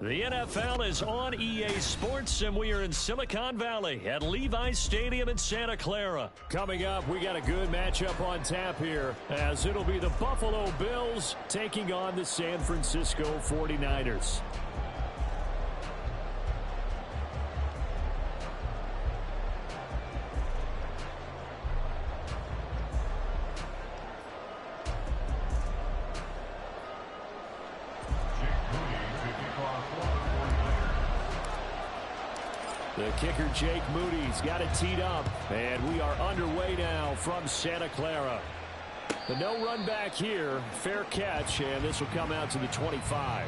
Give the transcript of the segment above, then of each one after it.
The NFL is on EA Sports, and we are in Silicon Valley at Levi's Stadium in Santa Clara. Coming up, we got a good matchup on tap here, as it'll be the Buffalo Bills taking on the San Francisco 49ers. The kicker, Jake Moody's got it teed up, and we are underway now from Santa Clara. The no run back here, fair catch, and this will come out to the 25.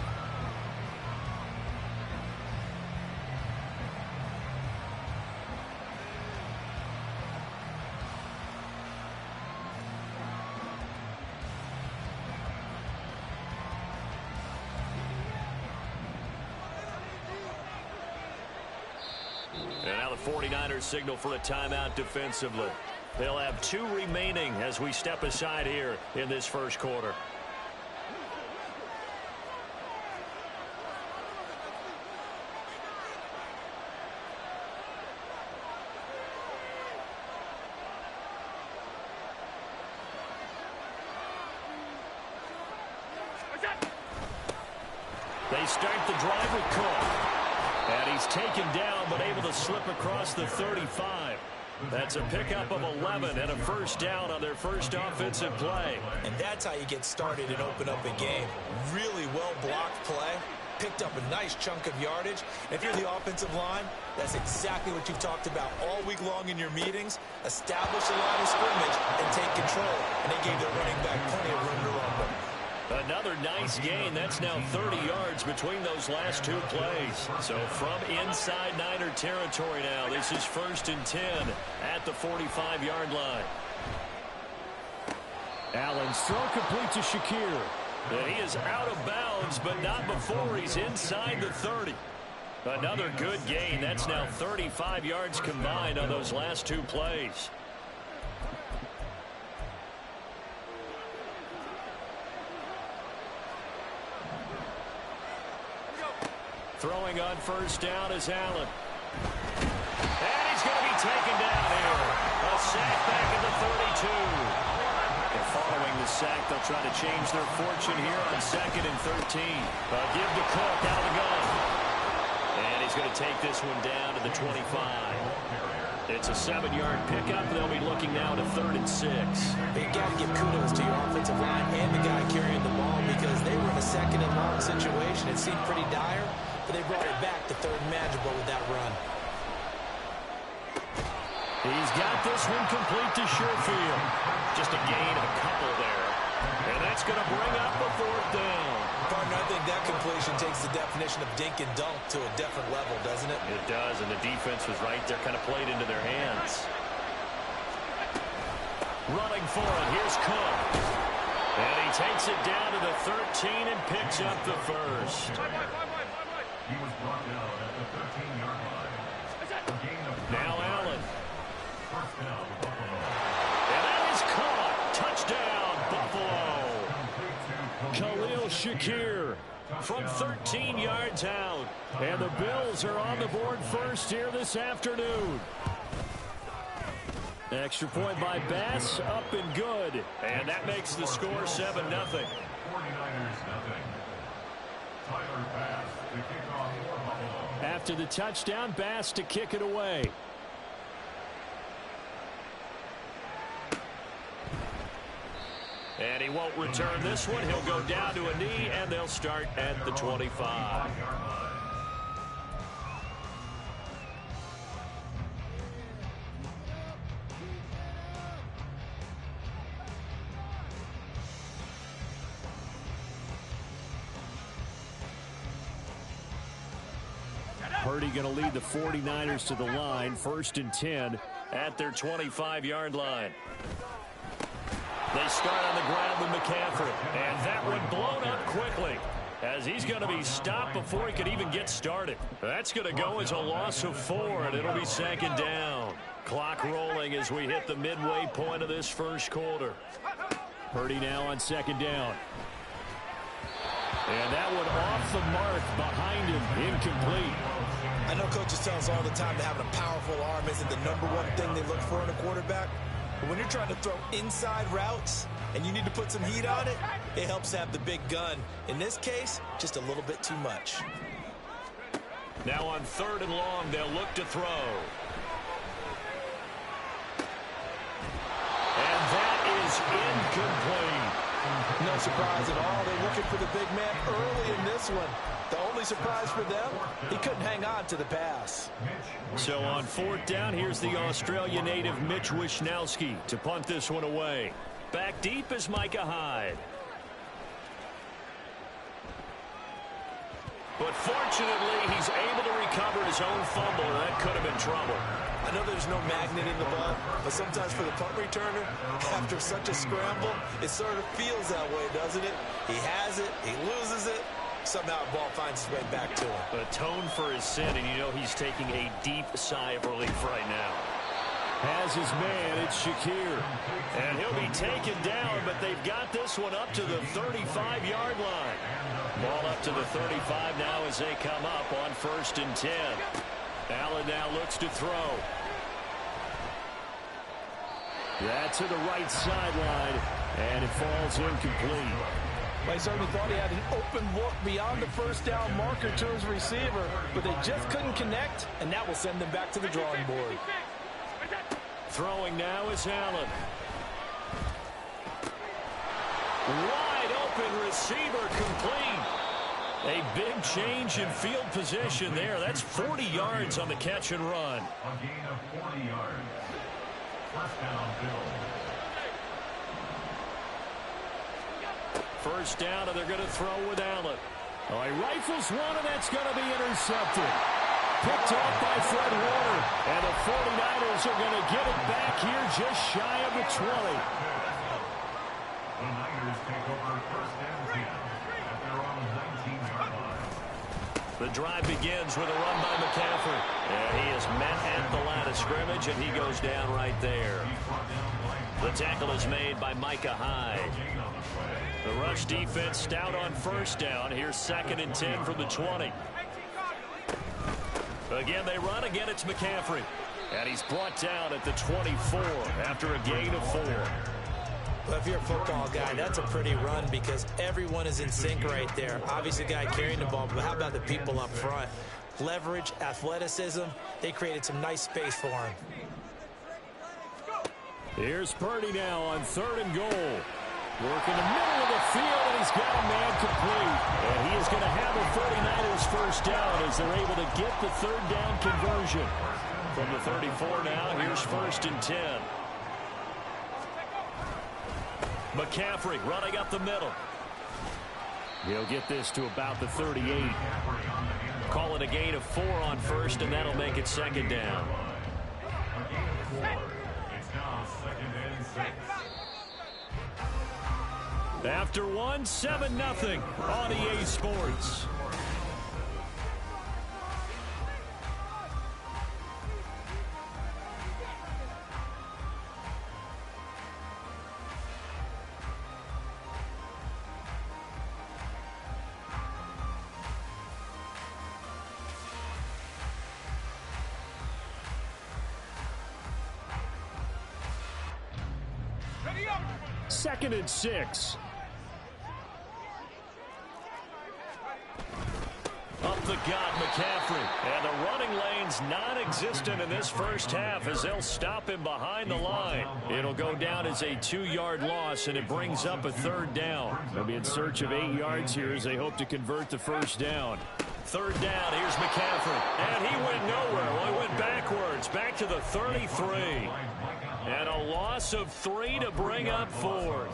And now the 49ers signal for a timeout defensively. They'll have 2 remaining as we step aside here in this first quarter. They start the drive with Cook. And he's taken down, but able to slip across the 35. That's a pickup of 11 and a first down on their first offensive play. And that's how you get started and open up a game. Really well-blocked play. Picked up a nice chunk of yardage. If you're the offensive line, that's exactly what you've talked about all week long in your meetings. Establish a line of scrimmage and take control. And they gave their running back plenty of room to rumble. Another nice gain. That's now 30 yards between those last 2 plays. So from inside Niner territory now, this is 1st and 10 at the 45-yard line. Allen's throw complete to Shakir. And he is out of bounds, but not before he's inside the 30. Another good gain. That's now 35 yards combined on those last 2 plays. Throwing on first down is Allen. And he's going to be taken down here. A sack back at the 32. And following the sack, they'll try to change their fortune here on 2nd and 13. Give to Cook out of the gun. And he's going to take this one down to the 25. It's a 7-yard pickup. They'll be looking now to 3rd and 6. You got to give kudos to your offensive line and the guy carrying the ball because they were in a 2nd and long situation. It seemed pretty dire, but they brought it back to 3rd and manageable with that run. He's got this one complete to Sherfield. Just a gain of a couple there. And that's going to bring up a 4th down. Partner, I think that completion takes the definition of dink and dunk to a different level, doesn't it? It does, and the defense was right there, kind of played into their hands. Running for it, here's Cook. And he takes it down to the 13 and picks up the first. He was brought down at the 13-yard line. Now Allen. First down, Buffalo. And that is caught. Touchdown, Buffalo. Khalil Shakir From 13 yards out. And the Bills are on the board first here this afternoon. Extra point by Bass, up and good. And that makes the score 7-0. 49ers nothing. Tyler Bass to kick off for Buffalo. After the touchdown, Bass to kick it away. And he won't return this one. He'll go down to a knee, and they'll start at the 25. Purdy going to lead the 49ers to the line, 1st and 10 at their 25-yard line. They start on the ground with McCaffrey, and that one blown up quickly as he's going to be stopped before he could even get started. That's going to go as a loss of 4, and it'll be 2nd down. Clock rolling as we hit the midway point of this first quarter. Purdy now on 2nd down. And that one off the mark behind him, incomplete. I know coaches tell us all the time that having a powerful arm isn't the #1 thing they look for in a quarterback. But when you're trying to throw inside routes and you need to put some heat on it, it helps to have the big gun. In this case, just a little bit too much. Now on 3rd and long, they'll look to throw. And that is incomplete. No surprise at all. They're looking for the big man early in this one. The only surprise for them, he couldn't hang on to the pass. So on 4th down, here's the Australia native Mitch Wishnowsky to punt this one away. Back deep is Micah Hyde. But fortunately, he's able to recover his own fumble, and that could have been trouble. I know there's no magnet in the ball, but sometimes for the punt returner, after such a scramble, it sort of feels that way, doesn't it? He has it, he loses it, somehow the ball finds its way back to him. Atone for his sin, and you know he's taking a deep sigh of relief right now. Has his man, it's Shakir. And he'll be taken down, but they've got this one up to the 35-yard line. Ball up to the 35 now as they come up on 1st and 10. Allen now looks to throw. That's to the right sideline, and it falls incomplete. Well, he certainly thought he had an open look beyond the 1st down marker to his receiver, but they just couldn't connect, and that will send them back to the drawing board. Throwing now is Allen. Wide open receiver complete. A big change in field position there. That's 40 yards on the catch and run. A gain of 40 yards. 1st down, Bills. 1st down, and they're going to throw with Allen. Oh, he rifles one, and that's going to be intercepted. Picked off by Fred Warner. And the 49ers are going to get it back here just shy of the 20. The Niners take over 1st and 10 at their own 19-yard line. The drive begins with a run by McCaffrey. And he is met at the line of scrimmage, and he goes down right there. The tackle is made by Micah Hyde. The rush defense stout on 1st down. Here's 2nd and 10 from the 20. Again, they run. Again, it's McCaffrey. And he's brought down at the 24 after a gain of 4. Well, if you're a football guy, that's a pretty run because everyone is in sync right there. Obviously, the guy carrying the ball, but how about the people up front? Leverage, athleticism, they created some nice space for him. Here's Purdy now on 3rd and goal. Working the middle of the field, and he's got a man complete. And he is going to have a 49ers 1st down as they're able to get the 3rd down conversion. From the 34 now, here's 1st and 10. McCaffrey running up the middle. He'll get this to about the 38. Call it a gain of 4 on 1st, and that'll make it 2nd down. A gain of 4. It's now 2nd and 6. After 1, 7-0 on EA Sports. Second and 6. Up the gut, McCaffrey. And the running lane's non-existent in this first half as they'll stop him behind the line. It'll go down as a 2-yard loss, and it brings up a 3rd down. They'll be in search of 8 yards here as they hope to convert the 1st down. 3rd down, here's McCaffrey. And he went nowhere. Well, he went backwards, back to the 33. And a loss of 3 to bring up 4.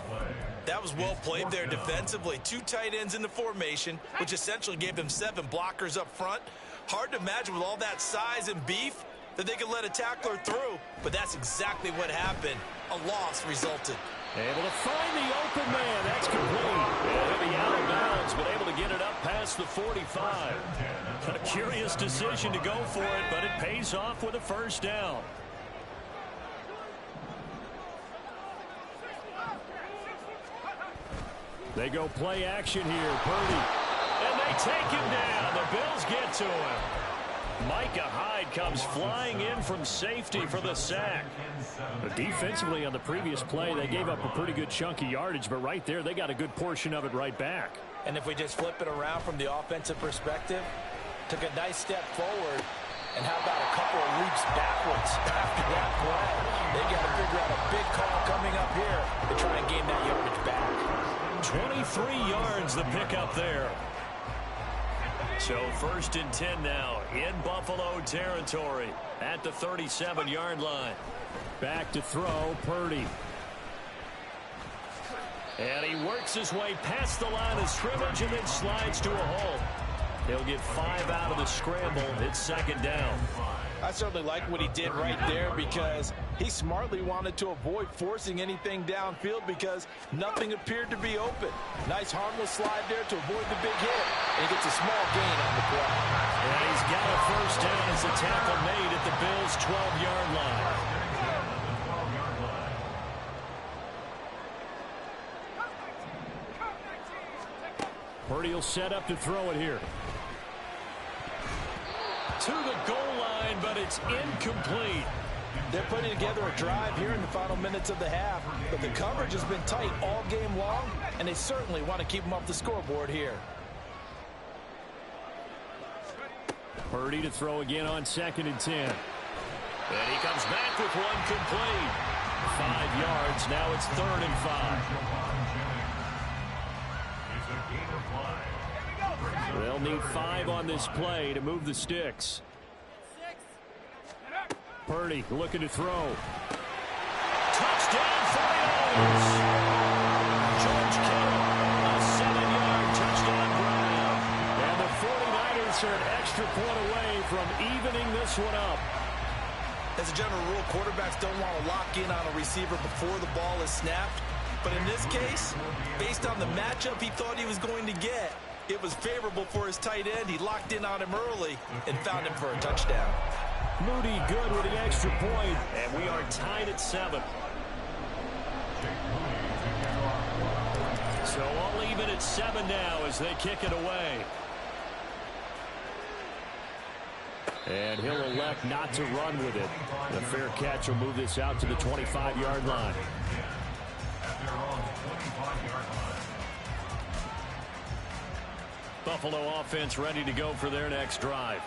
That was well played there defensively. 2 tight ends in the formation, which essentially gave them 7 blockers up front. Hard to imagine with all that size and beef that they could let a tackler through, but that's exactly what happened. A loss resulted. Able to find the open man. That's complete. And he'll be out of bounds, but able to get it up past the 45. A curious decision to go for it, but it pays off with a first down. They go play action here. Purdy. And they take him down. The Bills get to him. Micah Hyde comes flying in from safety for the sack. But defensively on the previous play, they gave up a pretty good chunk of yardage, but right there, they got a good portion of it right back. And if we just flip it around from the offensive perspective, took a nice step forward, and how about a couple of leaps backwards after that play? They got to figure out a big call coming up here to try and gain that yardage back. 23 yards the pickup there. So 1st and 10 now in Buffalo territory at the 37-yard line. Back to throw, Purdy. And he works his way past the line of scrimmage and then slides to a hole. He'll get 5 out of the scramble. It's 2nd down. I certainly like what he did right there because he smartly wanted to avoid forcing anything downfield because nothing appeared to be open. Nice harmless slide there to avoid the big hit. And he gets a small gain on the play. And he's got a first down as a tackle made at the Bills' 12-yard line. Purdy will set up to throw it here. To the goal line, but it's incomplete. They're putting together a drive here in the final minutes of the half, but the coverage has been tight all game long, and they certainly want to keep them off the scoreboard here. Purdy to throw again on 2nd and 10. And he comes back with one complete. 5 yards. Now it's 3rd and 5. They'll need 5 on this play to move the sticks. Purdy looking to throw. Touchdown 49ers. George Kittle, a 7-yard touchdown grab. And the 49ers are an extra point away from evening this one up. As a general rule, quarterbacks don't want to lock in on a receiver before the ball is snapped. But in this case, based on the matchup he thought he was going to get, it was favorable for his tight end. He locked in on him early and found him for a touchdown. Moody good with the extra point, and we are tied at 7. So all even at 7 now as they kick it away. And he'll elect not to run with it. The fair catch will move this out to the 25-yard line. Buffalo offense ready to go for their next drive.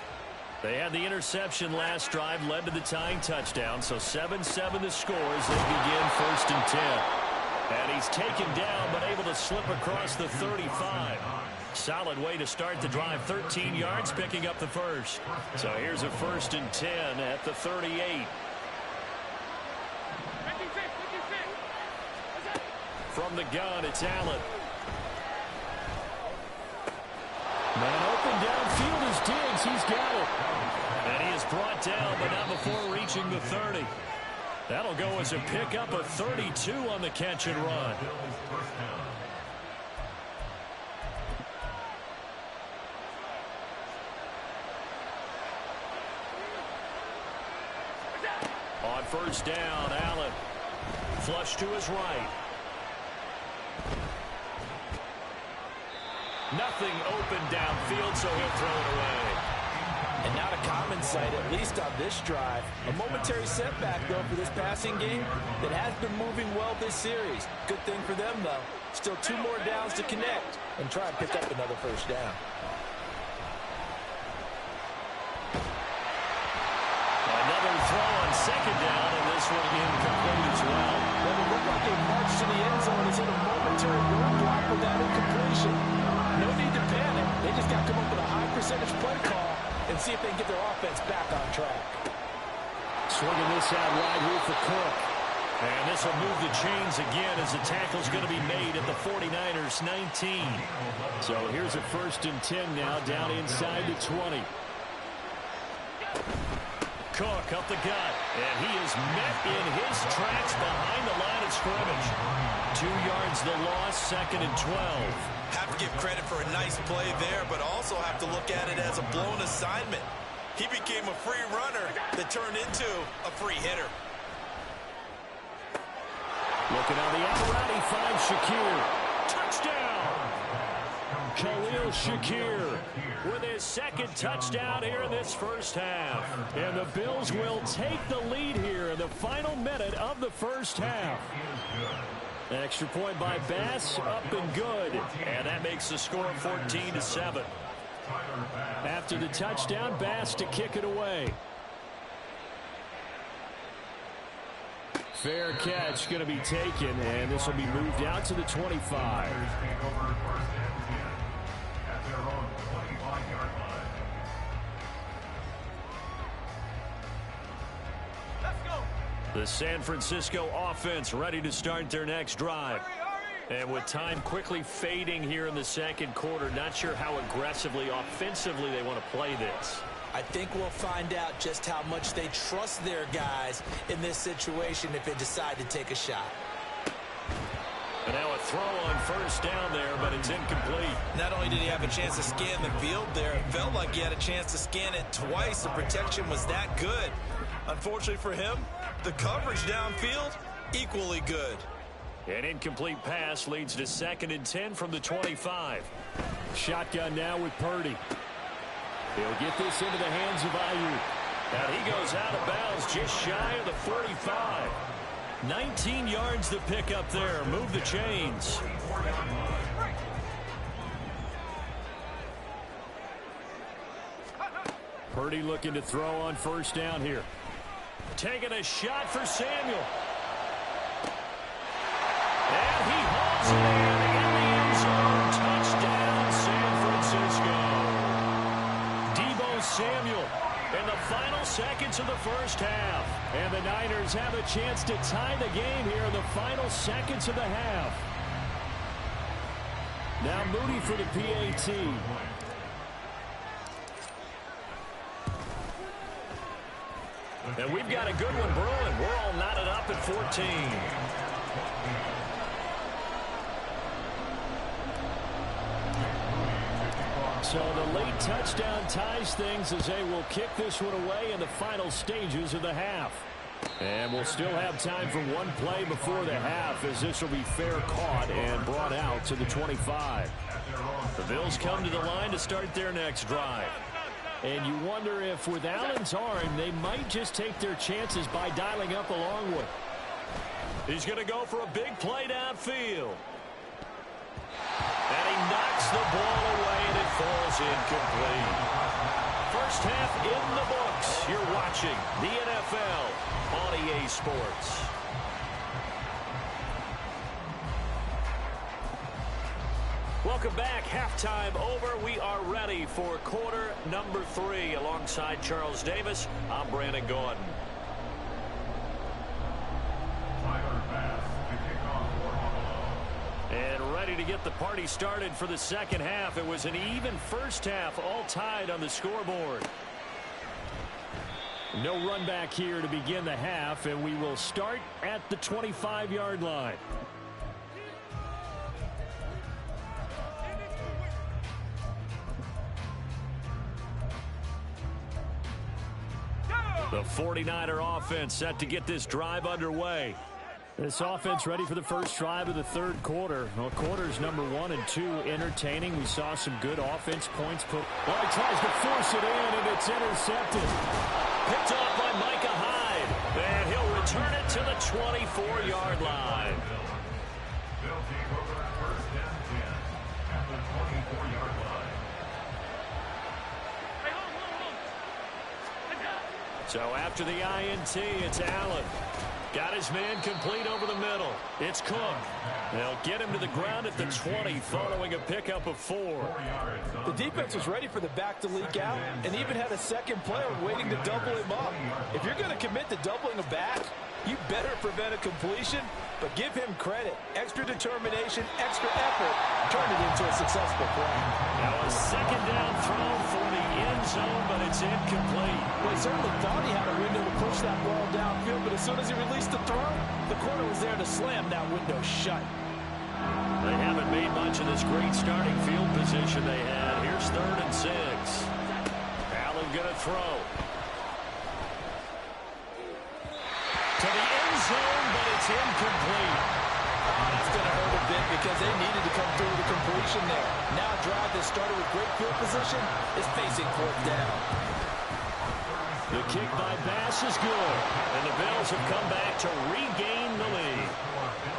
They had the interception last drive, led to the tying touchdown, so 7-7 the score as they begin 1st and 10. And he's taken down but able to slip across the 35. Solid way to start the drive, 13 yards, picking up the first. So here's a 1st and 10 at the 38. From the gun, it's Allen. Man open downfield is Diggs. He's got it. And he is brought down, but not before reaching the 30. That'll go as a pickup of 32 on the catch and run. On 1st down, Allen. Flush to his right. Nothing open downfield, so he'll throw it away. And not a common sight, at least on this drive. A momentary setback, though, for this passing game that has been moving well this series. Good thing for them, though. Still 2 more downs to connect and try and pick up another first down. Another throw on 2nd down, and this one incomplete as well. Well, it looked like a march to the end zone is in a momentary roadblock with that incompletion. No need to panic. They just got to come up with a high percentage play call and see if they can get their offense back on track. Swinging this out wide here for Cook. And this will move the chains again as the tackle's going to be made at the 49ers 19. So here's a 1st and 10 now down inside the 20. Cook up the gut. And he is met in his tracks behind the line of scrimmage. 2 yards the loss, 2nd and 12. Have to give credit for a nice play there, but also have to look at it as a blown assignment. He became a free runner that turned into a free hitter. Looking on the out route, he finds Shakir. Touchdown! Khalil Shakir with his 2nd touchdown here in this first half. And the Bills will take the lead here in the final minute of the first half. Extra point by Bass, up and good. And that makes the score 14-7. After the touchdown, Bass to kick it away. Fair catch going to be taken, and this will be moved out to the 25. The San Francisco offense ready to start their next drive. And with time quickly fading here in the 2nd quarter, not sure how aggressively, offensively they want to play this. I think we'll find out just how much they trust their guys in this situation if they decide to take a shot. And now a throw on first down there, but it's incomplete. Not only did he have a chance to scan the field there, it felt like he had a chance to scan it twice. The protection was that good. Unfortunately for him, the coverage downfield, equally good. An incomplete pass leads to 2nd and 10 from the 25. Shotgun now with Purdy. He'll get this into the hands of Ayuk. And he goes out of bounds just shy of the 45. 19 yards to pick up there. Move the chains. Purdy looking to throw on first down here. Taking a shot for Samuel. And he hauls it in the end zone. Touchdown, San Francisco. Deebo Samuel in the final seconds of the first half. And the Niners have a chance to tie the game here in the final seconds of the half. Now Moody for the PAT. And we've got a good one brewing. We're all knotted up at 14. So the late touchdown ties things as they will kick this one away in the final stages of the half. And we'll still have time for one play before the half, as this will be fair caught and brought out to the 25. The Bills come to the line to start their next drive. And you wonder if with Allen's arm, they might just take their chances by dialing up a long one. He's going to go for a big play downfield. And he knocks the ball away, and it falls incomplete. First half in the books. You're watching the NFL on EA Sports. Welcome back. Halftime over. We are ready for quarter number 3. Alongside Charles Davis, I'm Brandon Gordon. And ready to get the party started for the second half. It was an even first half, all tied on the scoreboard. No run back here to begin the half, and we will start at the 25-yard line. The 49er offense set to get this drive underway. This offense ready for the first drive of the third quarter. Well, quarters number 1 and 2 entertaining. We saw some good offense points put. Well, he tries to force it in, and it's intercepted. Picked off by Micah Hyde. And he'll return it to the 24-yard line. They'll take over first and 10 at the 24-yard line. So after the INT, it's Allen. Got his man complete over the middle. It's Cook. They'll get him to the ground at the 20 following a pickup of 4. The defense was ready for the back to leak out and even had a second player waiting to double him up. If you're going to commit to doubling a back, you better prevent a completion, but give him credit. Extra determination, extra effort, turn it into a successful play. Now a second down throw for the end end zone, but it's incomplete. Well, he certainly thought he had a window to push that ball downfield, but as soon as he released the throw, the corner was there to slam that window shut. They haven't made much of this great starting field position they had. Here's 3rd and 6. Allen going to throw. To the end zone, but it's incomplete. Oh, that's going to hurt a bit because they needed to come through with a completion there. Now a drive that started with great field position is facing 4th down. The kick by Bass is good, and the Bills have come back to regain the lead.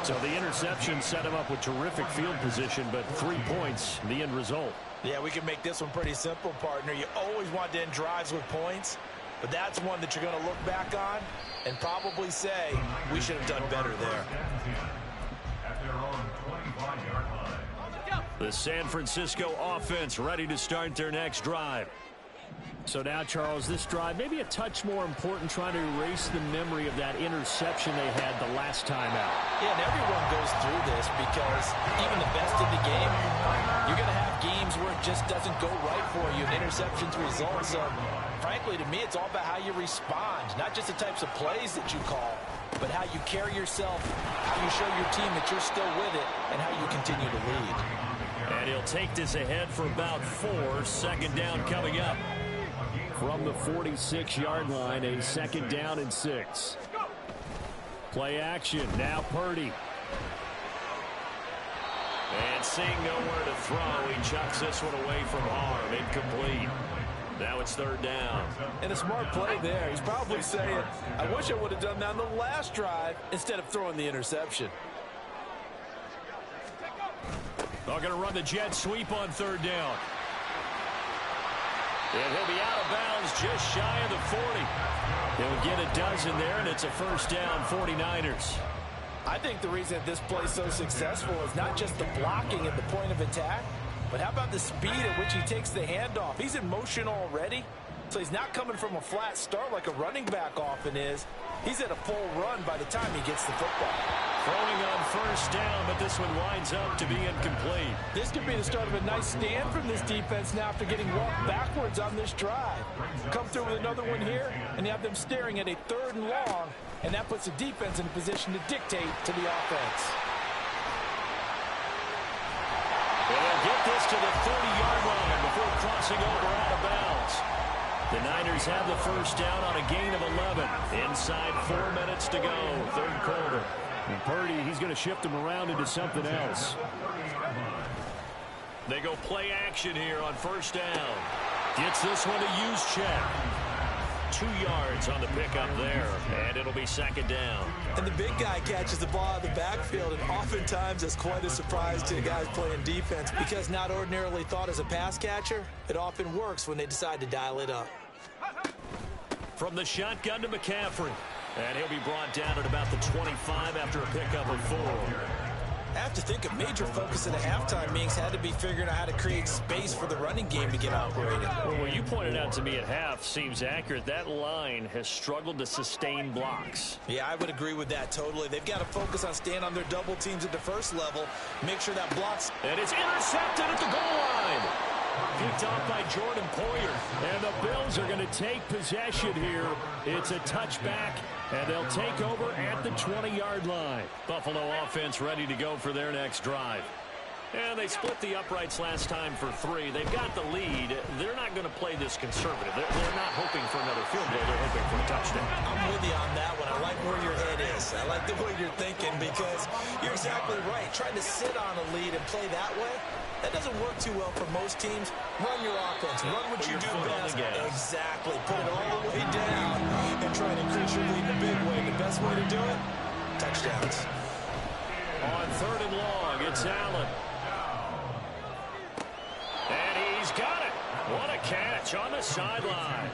So the interception set him up with terrific field position, but 3 points, the end result. Yeah, we can make this one pretty simple, partner. You always want to end drives with points, but that's one that you're going to look back on and probably say, we should have done better there. At their own 25-yard line. The San Francisco offense ready to start their next drive. So now, Charles, this drive maybe a touch more important, trying to erase the memory of that interception they had the last time out. Yeah, and everyone goes through this because even the best in the game, you're going to have games where it just doesn't go right for you, and interceptions result. So, frankly, to me, it's all about how you respond, not just the types of plays that you call, but how you carry yourself, how you show your team that you're still with it, and how you continue to lead. And he'll take this ahead for about 4. 2nd down coming up. From the 46-yard line, a 2nd down and 6. Play action. Now Purdy. And seeing nowhere to throw, he chucks this one away from arm. Incomplete. Now it's 3rd down. And a smart play there. He's probably saying, I wish I would have done that on the last drive instead of throwing the interception. They're going to run the jet sweep on 3rd down. And he'll be out of bounds just shy of the 40. He'll get a dozen there, and it's a 1st down, 49ers. I think the reason this play is so successful is not just the blocking at the point of attack, but how about the speed at which he takes the handoff? He's in motion already, so he's not coming from a flat start like a running back often is. He's at a full run by the time he gets the football. Throwing on 1st down, but this one winds up to be incomplete. This could be the start of a nice stand from this defense now after getting walked backwards on this drive. Come through with another one here, and you have them staring at a 3rd and long, and that puts the defense in a position to dictate to the offense. And they'll get this to the 30-yard line before crossing over out of bounds. The Niners have the 1st down on a gain of 11. Inside 4 minutes to go, 3rd quarter. And Purdy, he's going to shift him around into something else. They go play action here on 1st down. Gets this one to use check. 2 yards on the pickup there, and it'll be 2nd down. And the big guy catches the ball out of the backfield, and oftentimes it's quite a surprise to the guys playing defense because not ordinarily thought as a pass catcher, it often works when they decide to dial it up. From the shotgun to McCaffrey. And he'll be brought down at about the 25 after a pickup of 4. I have to think a major focus of the halftime meetings had to be figuring out how to create space for the running game to get operated. Well, what you pointed out to me at half seems accurate. That line has struggled to sustain blocks. Yeah, I would agree with that totally. They've got to focus on staying on their double teams at the first level, make sure that blocks. And it's intercepted at the goal line. Picked off by Jordan Poyer. And the Bills are going to take possession here. It's a touchback, and they'll take over at the 20-yard line. Buffalo offense ready to go for their next drive. And they split the uprights last time for 3. They've got the lead. They're not going to play this conservative. They're not hoping for another field goal. They're hoping for a touchdown. I'm with you on that one. I like where your head is. I like the way you're thinking because you're exactly right. Trying to sit on a lead and play that way, that doesn't work too well for most teams. Run your offense. Run what you do best. Exactly. Put it all the way down and try to increase your lead in a big way. The best way to do it, touchdowns. On 3rd and long, it's Allen. And he's got it. What a catch on the sideline.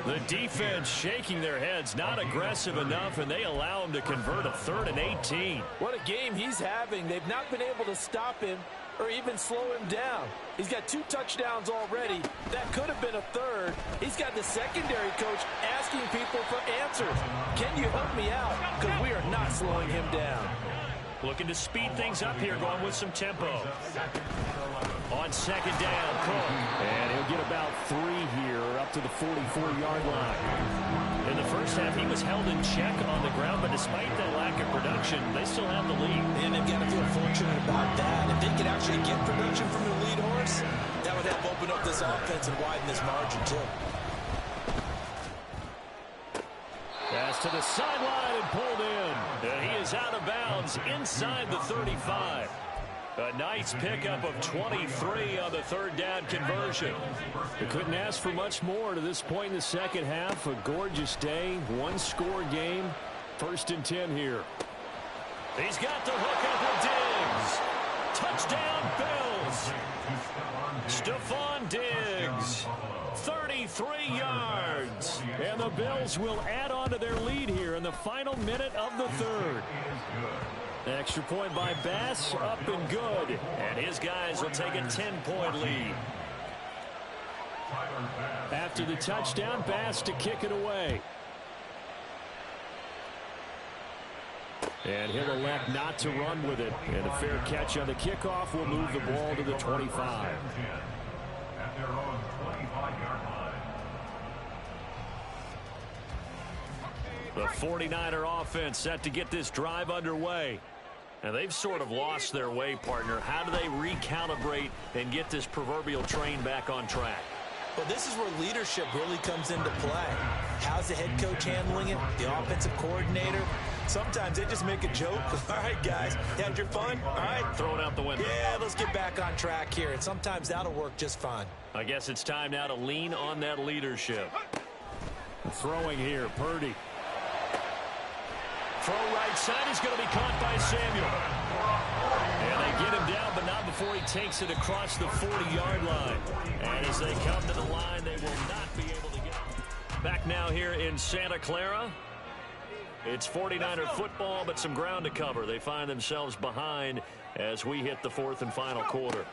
The defense shaking their heads, not aggressive enough, and they allow him to convert a 3rd and 18. What a game he's having. They've not been able to stop him or even slow him down. He's got 2 touchdowns already. That could have been a 3rd. He's got the secondary coach asking people for answers. Can you help me out? Because we are not slowing him down. Looking to speed things up here, going with some tempo. On second down, Cook. And he'll get about 3 here up to the 44-yard line. In the first half, he was held in check on the ground, but despite that lack of production, they still have the lead. And they've got to feel fortunate about that. If they could actually get production from their lead horse, that would help open up this offense and widen this margin, too. Pass to the sideline and pulled in. And he is out of bounds inside the 35. A nice pickup of 23 on the third down conversion. They couldn't ask for much more to this point in the second half. A gorgeous day, one-score game. 1st and 10 here. He's got the hook up with Diggs. Touchdown, Bills. Stephon Diggs. 33 yards. And the Bills will add on to their lead here in the final minute of the third. Extra point by Bass, up and good. And his guys will take a 10-point lead. After the touchdown, Bass to kick it away. And he'll elect not to run with it. And a fair catch on the kickoff will move the ball to the 25. At their own 25-yard line. The 49er offense set to get this drive underway. And they've sort of lost their way, partner. How do they recalibrate and get this proverbial train back on track? Well, this is where leadership really comes into play. How's the head coach handling it? The offensive coordinator? Sometimes they just make a joke. All right, guys, had your fun? All right. Throw it out the window. Yeah, let's get back on track here. And sometimes that'll work just fine. I guess it's time now to lean on that leadership. Throwing here, Purdy. Throw right side is going to be caught by Samuel. And they get him down, but not before he takes it across the 40-yard line. And as they come to the line, they will not be able to get it. Back now here in Santa Clara. It's 49er football, but some ground to cover. They find themselves behind as we hit the 4th and final quarter.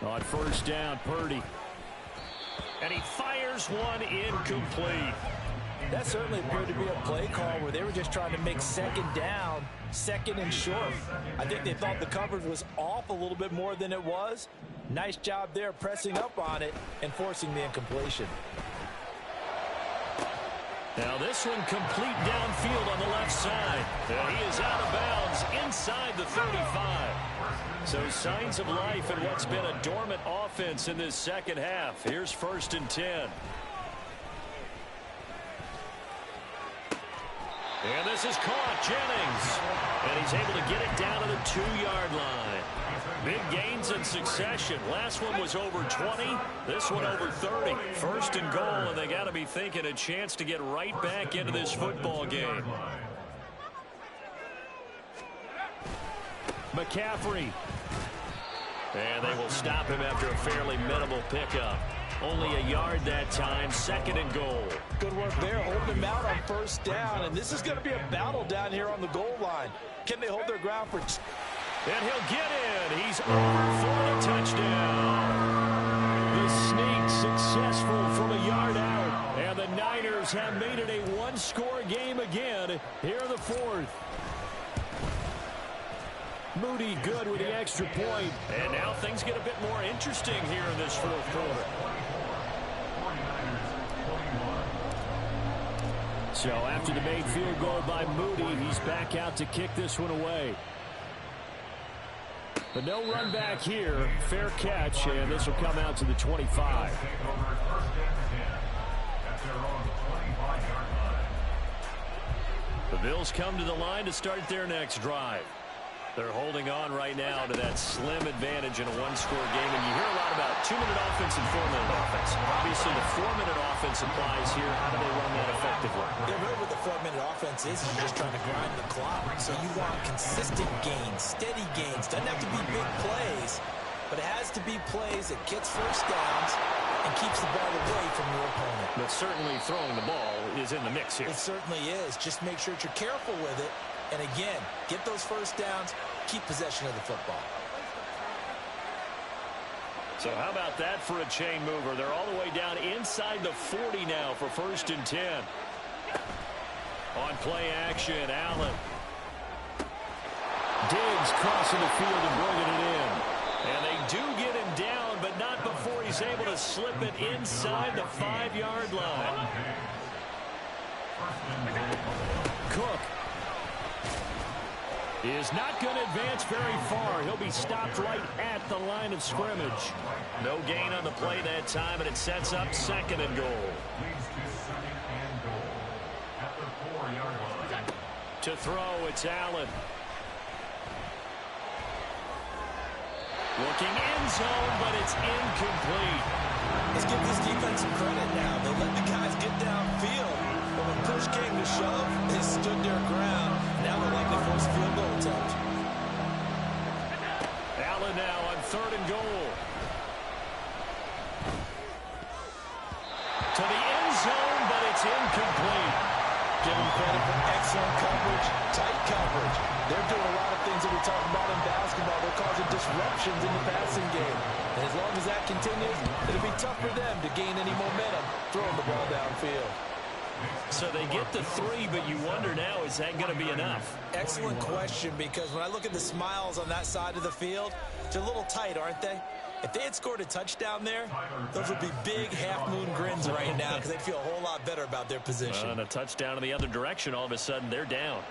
On 1st down, Purdy. And he fires one incomplete. That certainly appeared to be a play call where they were just trying to make second down, second and short. I think they thought the coverage was off a little bit more than it was. Nice job there pressing up on it and forcing the incompletion. Now this one complete downfield on the left side. And he is out of bounds inside the 35. So signs of life in what's been a dormant offense in this second half. Here's 1st and 10. And this is caught, Jennings. And he's able to get it down to the 2-yard line. Big gains in succession. Last one was over 20. This one over 30. 1st and goal, and they got to be thinking a chance to get right back into this football game. McCaffrey. And they will stop him after a fairly minimal pickup. Only a yard that time, 2nd and goal. Good work there, holding him out on 1st down. And this is going to be a battle down here on the goal line. Can they hold their ground for... And he'll get in. He's over for the touchdown. The sneak successful from a yard out. And the Niners have made it a one-score game again here in the 4th. Moody good with the extra point. And now things get a bit more interesting here in this 4th quarter. So after the made field goal by Moody, he's back out to kick this one away. But no run back here. Fair catch, and this will come out to the 25. The Bills come to the line to start their next drive. They're holding on right now to that slim advantage in a one-score game. And you hear a lot about 2-minute offense and 4-minute offense. Obviously, the 4-minute offense applies here. How do they run that effectively? Yeah, really what the 4-minute offense is you're just trying to grind the clock. So you want consistent gains, steady gains. Doesn't have to be big plays, but it has to be plays that gets 1st downs and keeps the ball away from your opponent. But certainly throwing the ball is in the mix here. It certainly is. Just make sure that you're careful with it. And again, get those 1st downs, keep possession of the football. So how about that for a chain mover? They're all the way down inside the 40 now for 1st and 10. On play action, Allen. Diggs crossing the field and bringing it in. And they do get him down, but not before he's able to slip it inside the 5-yard line. Cook is not going to advance very far. He'll be stopped right at the line of scrimmage. No gain on the play that time, and it sets up 2nd and goal. To throw, it's Allen. Looking end zone, but it's incomplete. Let's give this defense some credit now. They let the guys get downfield. But when push came to shove, they stood their ground. Now they're likely to force a field goal attempt. Allen now on 3rd and goal. To the end zone, but it's incomplete. Give them credit for excellent coverage, tight coverage. They're doing a lot of things that we talk about in basketball. They're causing disruptions in the passing game. And as long as that continues, it'll be tough for them to gain any momentum throwing the ball downfield. So they get the 3, but you wonder now, is that going to be enough? Excellent question, because when I look at the smiles on that side of the field, they're a little tight, aren't they? If they had scored a touchdown there, those would be big half-moon grins right now because they'd feel a whole lot better about their position. And a touchdown in the other direction, all of a sudden they're down.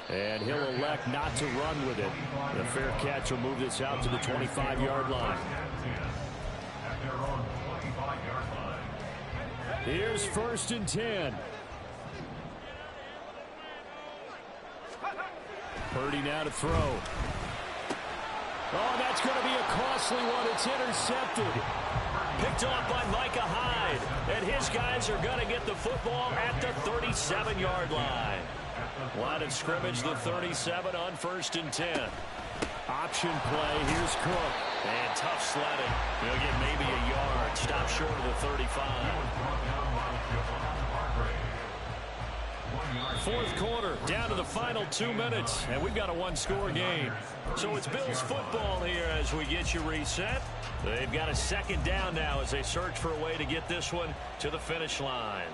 And he'll elect not to run with it. The fair catch will move this out to the 25-yard line. Here's 1st and 10. Purdy now to throw. Oh, that's going to be a costly one. It's intercepted. Picked off by Micah Hyde. And his guys are going to get the football at the 37-yard line. Line of scrimmage, the 37 on 1st and 10. Option play. Here's Cook. And tough sledding. He'll get maybe a yard. Stop short of the 35. 4th quarter, down to the final 2 minutes, and we've got a 1-score game. So it's Bills football here as we get you reset. They've got a 2nd down now as they search for a way to get this one to the finish line.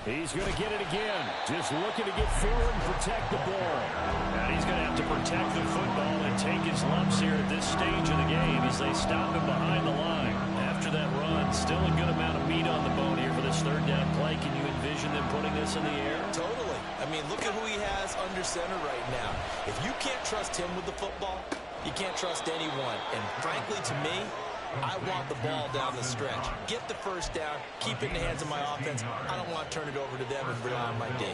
He's going to get it again. Just looking to get forward and protect the ball. And he's going to have to protect the football and take his lumps here at this stage of the game as they stop him behind the line. After that run, still a good amount of meat on the bone here for this 3rd down play. Can you envision them putting this in the air? Totally. I mean, look at who he has under center right now. If you can't trust him with the football, you can't trust anyone. And frankly, to me, I want the ball down the stretch. Get the 1st down, keep it in the hands of my offense. I don't want to turn it over to them and rely on my D.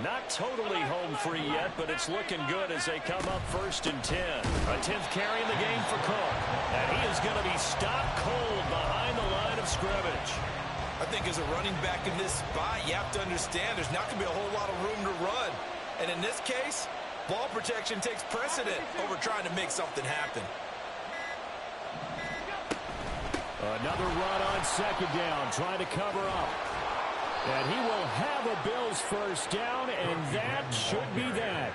Not totally home free yet, but it's looking good as they come up 1st and 10. A 10th carry in the game for Cook. And he is going to be stopped cold behind the line of scrimmage. I think as a running back in this spot, you have to understand there's not going to be a whole lot of room to run. And in this case, ball protection takes precedent over trying to make something happen. Another run on 2nd down, trying to cover up. And he will have a Bills 1st down, and that should be that.